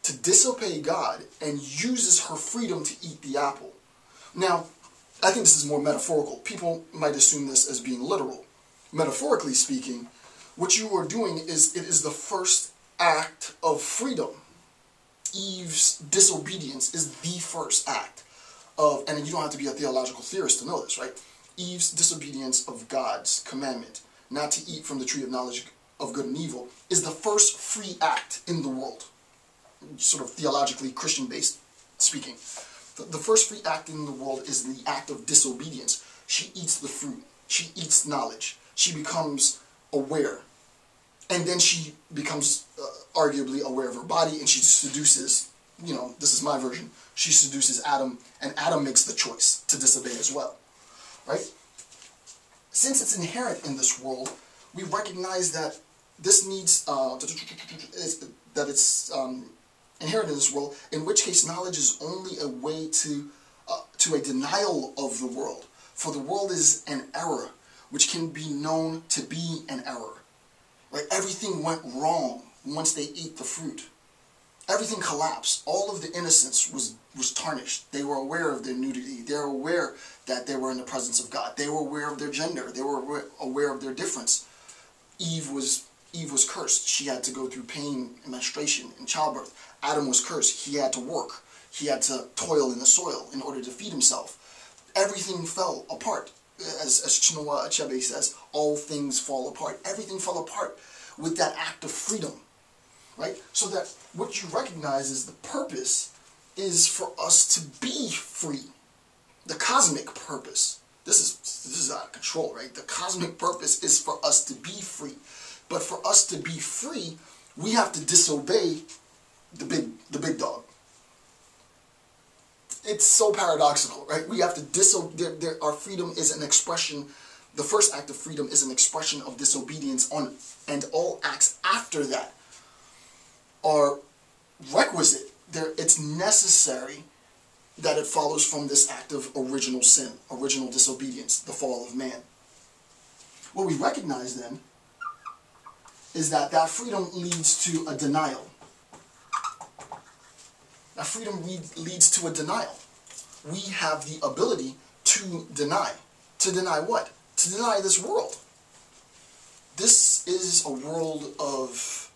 to disobey God and uses her freedom to eat the apple. Now, I think this is more metaphorical. People might assume this as being literal. Metaphorically speaking, what you are doing is, it is the first act of freedom. Eve's disobedience is the first act of, and you don't have to be a theological theorist to know this, right? Eve's disobedience of God's commandment, not to eat from the tree of knowledge of good and evil, is the first free act in the world. Sort of theologically Christian-based speaking. The first free act in the world is the act of disobedience. She eats the fruit. She eats knowledge. She becomes aware. And then she becomes arguably aware of her body, and she seduces, this is my version, she seduces Adam, and Adam makes the choice to disobey as well. Right? Since it's inherent in this world, we recognize that this needs, that it's inherent in this world, in which case knowledge is only a way to a denial of the world. For the world is an error, which can be known to be an error. Right? Everything went wrong once they ate the fruit. Everything collapsed. All of the innocence was tarnished. They were aware of their nudity. They were aware that they were in the presence of God. They were aware of their gender. They were aware of their difference. Eve was cursed. She had to go through pain and menstruation and childbirth. Adam was cursed. He had to work. He had to toil in the soil in order to feed himself. Everything fell apart. As Chinua Achebe says, all things fall apart. Everything fell apart with that act of freedom. Right? So that what you recognize is the purpose is for us to be free. The cosmic purpose. This is out of control, right? The cosmic purpose is for us to be free. But for us to be free, we have to disobey the big dog. It's so paradoxical, right? We have to disobey. Our freedom is an expression. The first act of freedom is an expression of disobedience and all acts after that are requisite. It's necessary that it follows from this act of original sin, original disobedience, the fall of man. What we recognize then is that freedom leads to a denial. That freedom leads to a denial. We have the ability to deny. To deny what? To deny this world. This is a world of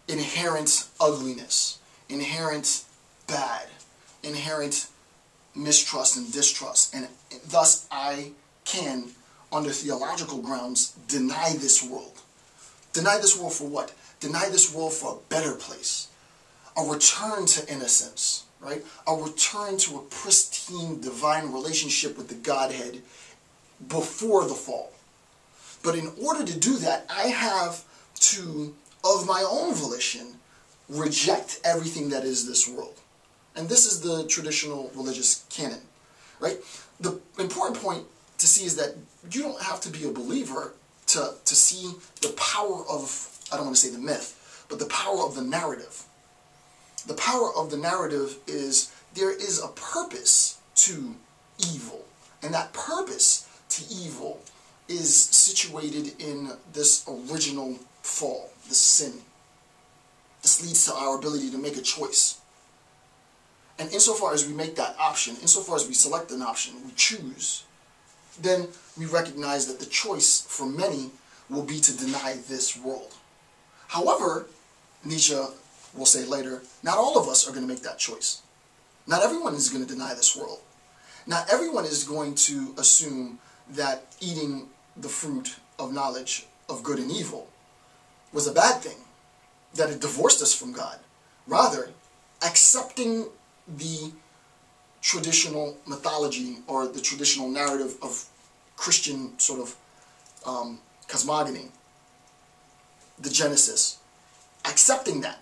inherent ugliness, inherent bad, inherent mistrust and distrust. And thus I can, under theological grounds, deny this world. Deny this world for what? Deny this world for a better place. A return to innocence, right? A return to a pristine divine relationship with the Godhead before the fall. But in order to do that, I have to, of my own volition, reject everything that is this world. And this is the traditional religious canon, right? The important point to see is that you don't have to be a believer to see the power of, I don't want to say the myth, but the power of the narrative. The power of the narrative is there is a purpose to evil. And that purpose to evil is situated in this original fall, the sin. This leads to our ability to make a choice. And insofar as we make that option, insofar as we select an option, we choose, then we recognize that the choice for many will be to deny this world. However, Nietzsche will say later, not all of us are going to make that choice. Not everyone is going to deny this world. Not everyone is going to assume that eating the fruit of knowledge of good and evil was a bad thing, that it divorced us from God. Rather, accepting the traditional mythology or the traditional narrative of Christian sort of cosmogony, the Genesis, accepting that,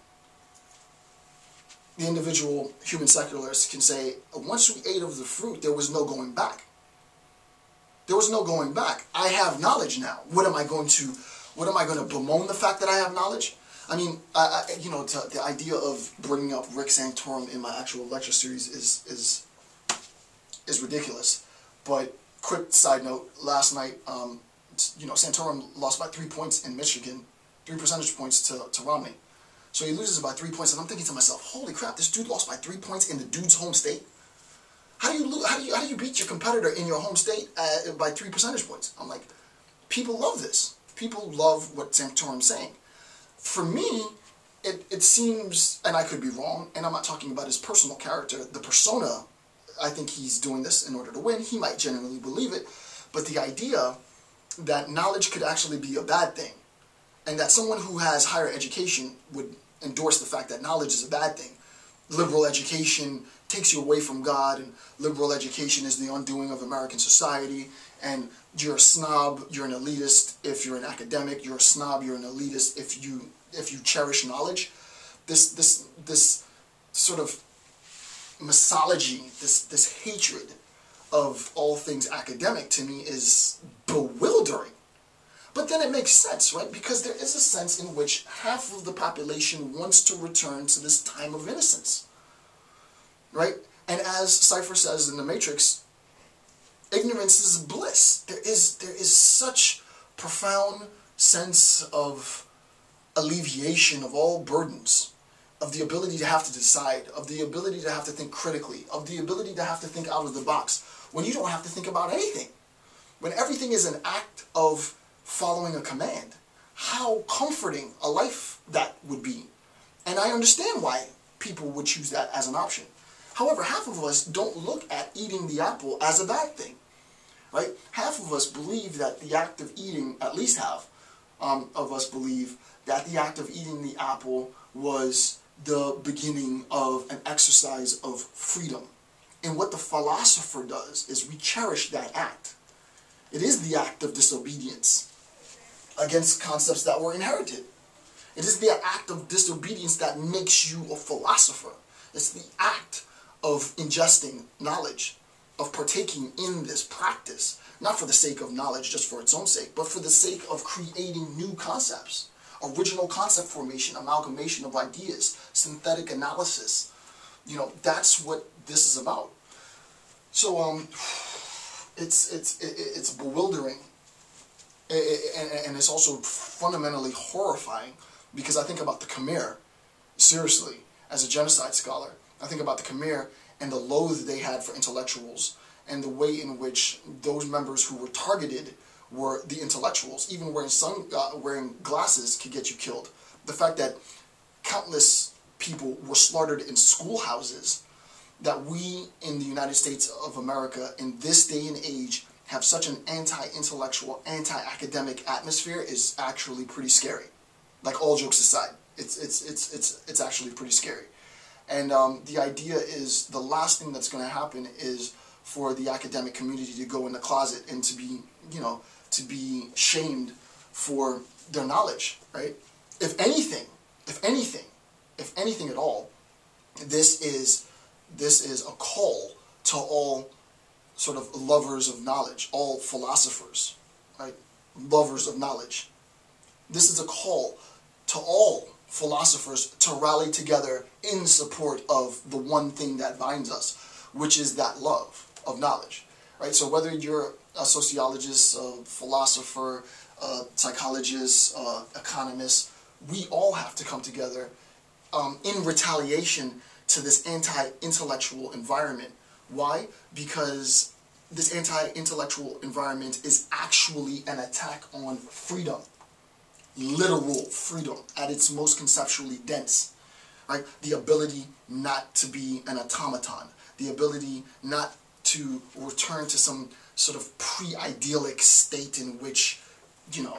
the individual human secularist can say, once we ate of the fruit, there was no going back. There was no going back. I have knowledge now. What am I going to bemoan the fact that I have knowledge? I mean, the idea of bringing up Rick Santorum in my actual lecture series is ridiculous. But quick side note: last night, Santorum lost by 3 points in Michigan, 3 percentage points to Romney. So he loses by 3 points, and I'm thinking to myself, holy crap, this dude lost by 3 points in the dude's home state? How do you beat your competitor in your home state by 3 percentage points? I'm like, people love this. People love what Santorum's saying. For me, it seems, and I could be wrong, and I'm not talking about his personal character, the persona, I think he's doing this in order to win. He might genuinely believe it, but the idea that knowledge could actually be a bad thing, and that someone who has higher education would endorse the fact that knowledge is a bad thing. Liberal education takes you away from God, and liberal education is the undoing of American society, and you're a snob, you're an elitist if you're an academic, you're a snob, you're an elitist if you cherish knowledge. This sort of misology, this hatred of all things academic, to me is bewildering. But then it makes sense, right? Because there is a sense in which half of the population wants to return to this time of innocence, right? And as Cypher says in The Matrix, ignorance is bliss. There is such profound sense of alleviation of all burdens, of the ability to have to decide, of the ability to have to think critically, of the ability to have to think out of the box, when you don't have to think about anything. When everything is an act of following a command. How comforting a life that would be. And I understand why people would choose that as an option. However, half of us don't look at eating the apple as a bad thing, right? Half of us believe that the act of eating, at least half of us believe that the act of eating the apple was the beginning of an exercise of freedom. And what the philosopher does is we cherish that act. It is the act of disobedience against concepts that were inherited. It is the act of disobedience that makes you a philosopher. It's the act of ingesting knowledge, of partaking in this practice, not for the sake of knowledge, just for its own sake, but for the sake of creating new concepts, original concept formation, amalgamation of ideas, synthetic analysis. You know, that's what this is about. So, it's bewildering. And it's also fundamentally horrifying, because I think about the Khmer, seriously, as a genocide scholar. I think about the Khmer and the loathe they had for intellectuals, and the way in which those members who were targeted were the intellectuals. Even wearing glasses could get you killed. The fact that countless people were slaughtered in schoolhouses, that we in the United States of America in this day and age have such an anti-intellectual, anti-academic atmosphere is actually pretty scary. Like, all jokes aside, it's actually pretty scary. And the idea is the last thing that's going to happen is for the academic community to go in the closet and to be, you know, to be shamed for their knowledge, right? If anything at all, this is a call to all sort of lovers of knowledge, all philosophers, right? Lovers of knowledge. This is a call to all philosophers to rally together in support of the one thing that binds us, which is that love of knowledge, right? So whether you're a sociologist, a philosopher, a psychologist, economist, we all have to come together in retaliation to this anti-intellectual environment. Why? Because this anti-intellectual environment is actually an attack on freedom. Literal freedom at its most conceptually dense. Right? The ability not to be an automaton. The ability not to return to some sort of pre-idyllic state in which, you know,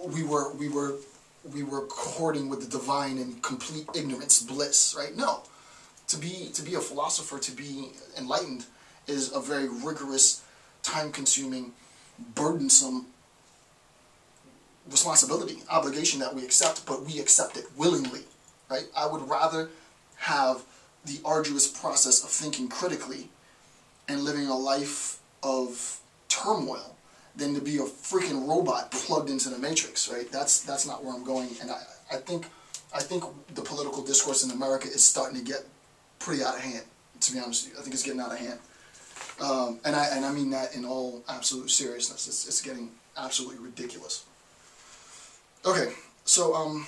we were courting with the divine in complete ignorance, bliss, right? No. To be a philosopher, to be enlightened, is a very rigorous, time-consuming, burdensome responsibility, obligation that we accept, but we accept it willingly, right? I would rather have the arduous process of thinking critically and living a life of turmoil than to be a freaking robot plugged into the matrix, right? That's not where I'm going, and I think the political discourse in America is starting to get pretty out of hand, to be honest with you. I think it's getting out of hand. And I mean that in all absolute seriousness. It's getting absolutely ridiculous. Okay, so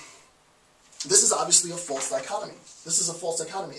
this is obviously a false dichotomy. This is a false dichotomy.